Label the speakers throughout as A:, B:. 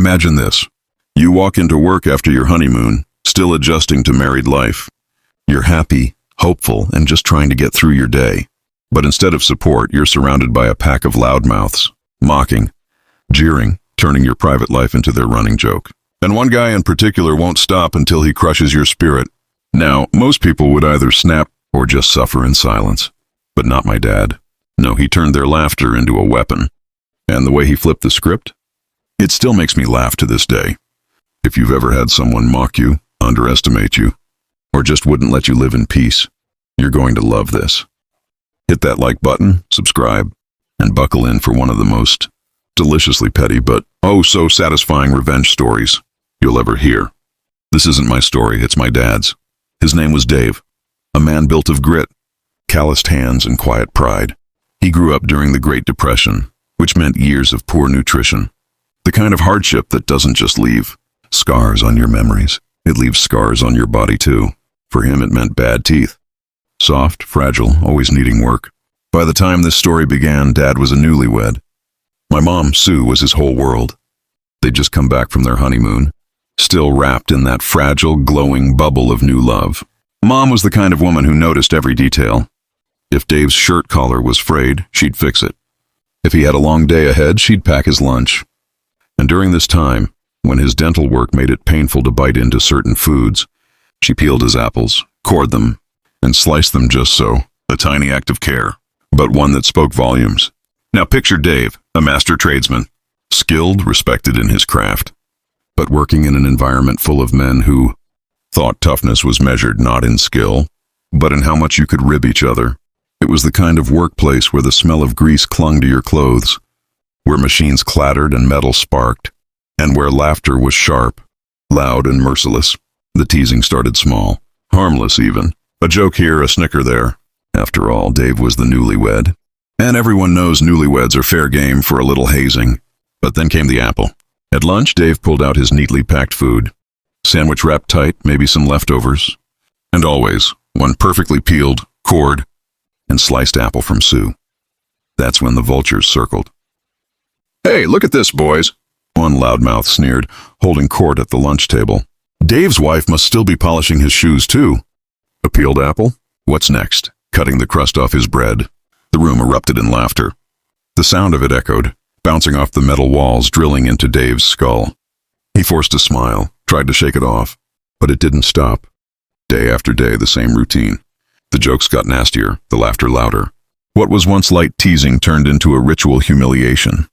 A: Imagine this. You walk into work after your honeymoon, still adjusting to married life. You're happy, hopeful, and just trying to get through your day. But instead of support, you're surrounded by a pack of loudmouths, mocking, jeering, turning your private life into their running joke. And one guy in particular won't stop until he crushes your spirit. Now, most people would either snap or just suffer in silence. But not my dad. No, he turned their laughter into a weapon. And the way he flipped the script? It still makes me laugh to this day. If you've ever had someone mock you, underestimate you, or just wouldn't let you live in peace, you're going to love this. Hit that like button, subscribe, and buckle in for one of the most deliciously petty but oh so satisfying revenge stories you'll ever hear. This isn't my story, it's my dad's. His name was Dave, a man built of grit, calloused hands, and quiet pride. He grew up during the Great Depression, which meant years of poor nutrition. The kind of hardship that doesn't just leave scars on your memories, it leaves scars on your body too. For him, it meant bad teeth. Soft, fragile, always needing work. By the time this story began, Dad was a newlywed. My mom, Sue, was his whole world. They'd just come back from their honeymoon, still wrapped in that fragile, glowing bubble of new love. Mom was the kind of woman who noticed every detail. If Dave's shirt collar was frayed, she'd fix it. If he had a long day ahead, she'd pack his lunch. And during this time, when his dental work made it painful to bite into certain foods, she peeled his apples, cored them, and sliced them just so, a tiny act of care, but one that spoke volumes. Now picture Dave, a master tradesman, skilled, respected in his craft, but working in an environment full of men who thought toughness was measured not in skill, but in how much you could rib each other. It was the kind of workplace where the smell of grease clung to your clothes, where machines clattered and metal sparked, and where laughter was sharp, loud, and merciless. The teasing started small, harmless even. A joke here, a snicker there. After all, Dave was the newlywed. And everyone knows newlyweds are fair game for a little hazing. But then came the apple. At lunch, Dave pulled out his neatly packed food. Sandwich wrapped tight, maybe some leftovers. And always, one perfectly peeled, cored, and sliced apple from Sue. That's when the vultures circled. "Hey, look at this, boys," one loudmouth sneered, holding court at the lunch table. "Dave's wife must still be polishing his shoes, too." A peeled apple? What's next? Cutting the crust off his bread. The room erupted in laughter. The sound of it echoed, bouncing off the metal walls, drilling into Dave's skull. He forced a smile, tried to shake it off, but it didn't stop. Day after day, the same routine. The jokes got nastier, the laughter louder. What was once light teasing turned into a ritual humiliation.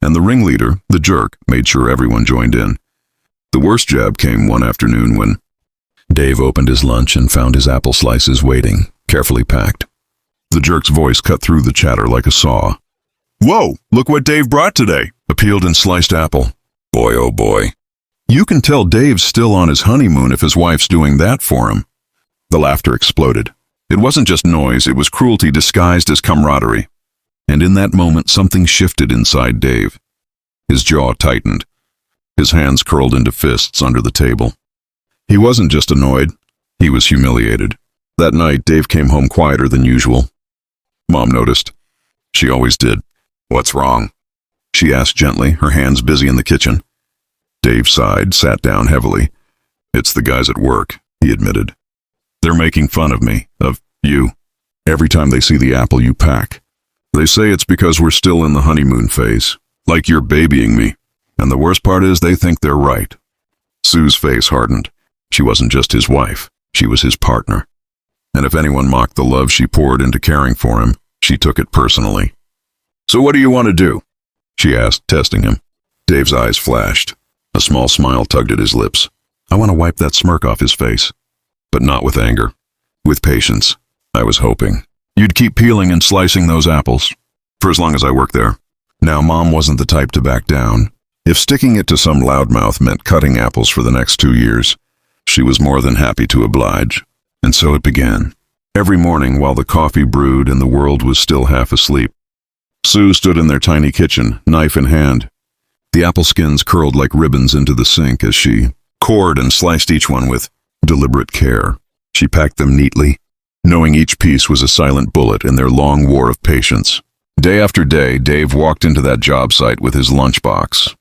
A: And the ringleader, the jerk, made sure everyone joined in. The worst jab came one afternoon when Dave opened his lunch and found his apple slices waiting, carefully packed. The jerk's voice cut through the chatter like a saw. "Whoa, look what Dave brought today," a peeled and sliced apple. Boy, oh boy. You can tell Dave's still on his honeymoon if his wife's doing that for him. The laughter exploded. It wasn't just noise, it was cruelty disguised as camaraderie. And in that moment, something shifted inside Dave. His jaw tightened. His hands curled into fists under the table. He wasn't just annoyed, he was humiliated. That night, Dave came home quieter than usual. Mom noticed. She always did. "What's wrong?" she asked gently, her hands busy in the kitchen. Dave sighed, sat down heavily. "It's the guys at work," he admitted. "They're making fun of me, of you, every time they see the apple you pack. They say it's because we're still in the honeymoon phase, like you're babying me. And the worst part is they think they're right." Sue's face hardened. She wasn't just his wife, she was his partner. And if anyone mocked the love she poured into caring for him, she took it personally. "So what do you want to do?" she asked, testing him. Dave's eyes flashed. A small smile tugged at his lips. "I want to wipe that smirk off his face." But not with anger. With patience. "I was hoping you'd keep peeling and slicing those apples, for as long as I work there." Now, Mom wasn't the type to back down. If sticking it to some loudmouth meant cutting apples for the next 2 years, she was more than happy to oblige. And so it began. Every morning, while the coffee brewed and the world was still half asleep, Sue stood in their tiny kitchen, knife in hand. The apple skins curled like ribbons into the sink as she cored and sliced each one with deliberate care. She packed them neatly, knowing each piece was a silent bullet in their long war of patience. Day after day, Dave walked into that job site with his lunchbox.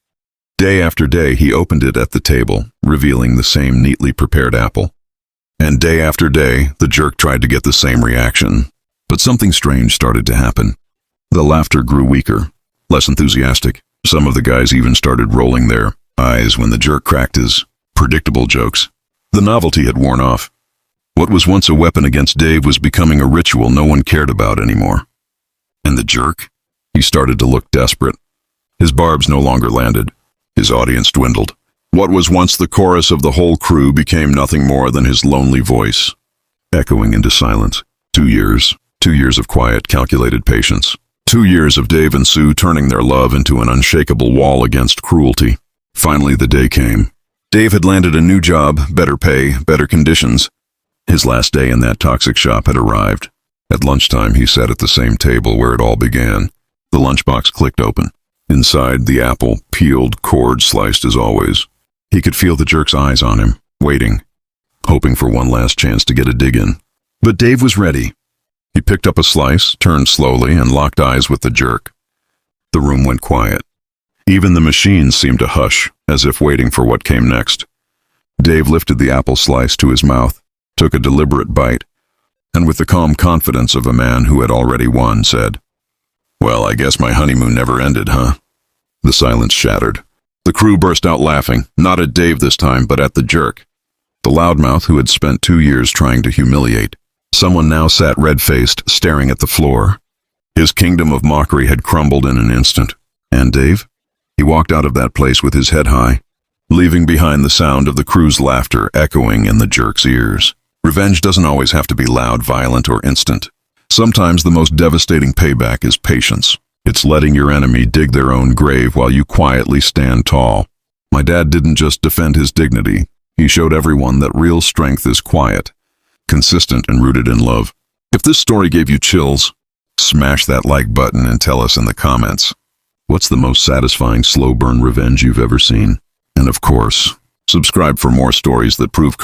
A: Day after day, he opened it at the table, revealing the same neatly prepared apple. And day after day, the jerk tried to get the same reaction. But something strange started to happen. The laughter grew weaker, less enthusiastic. Some of the guys even started rolling their eyes when the jerk cracked his predictable jokes. The novelty had worn off. What was once a weapon against Dave was becoming a ritual no one cared about anymore. And the jerk? He started to look desperate. His barbs no longer landed. His audience dwindled. What was once the chorus of the whole crew became nothing more than his lonely voice, echoing into silence. 2 years. 2 years of quiet, calculated patience. 2 years of Dave and Sue turning their love into an unshakable wall against cruelty. Finally, the day came. Dave had landed a new job, better pay, better conditions. His last day in that toxic shop had arrived. At lunchtime, he sat at the same table where it all began. The lunchbox clicked open. Inside, the apple, peeled, cored, sliced as always. He could feel the jerk's eyes on him, waiting, hoping for one last chance to get a dig in. But Dave was ready. He picked up a slice, turned slowly, and locked eyes with the jerk. The room went quiet. Even the machines seemed to hush, as if waiting for what came next. Dave lifted the apple slice to his mouth, took a deliberate bite, and with the calm confidence of a man who had already won, said, "Well, I guess my honeymoon never ended, huh?" The silence shattered. The crew burst out laughing, not at Dave this time, but at the jerk. The loudmouth who had spent 2 years trying to humiliate. Someone now sat red-faced, staring at the floor. His kingdom of mockery had crumbled in an instant. And Dave? He walked out of that place with his head high, leaving behind the sound of the crew's laughter echoing in the jerk's ears. Revenge doesn't always have to be loud, violent, or instant. Sometimes the most devastating payback is patience. It's letting your enemy dig their own grave while you quietly stand tall. My dad didn't just defend his dignity. He showed everyone that real strength is quiet, consistent, and rooted in love. If this story gave you chills, smash that like button and tell us in the comments. What's the most satisfying slow burn revenge you've ever seen? And of course, subscribe for more stories that prove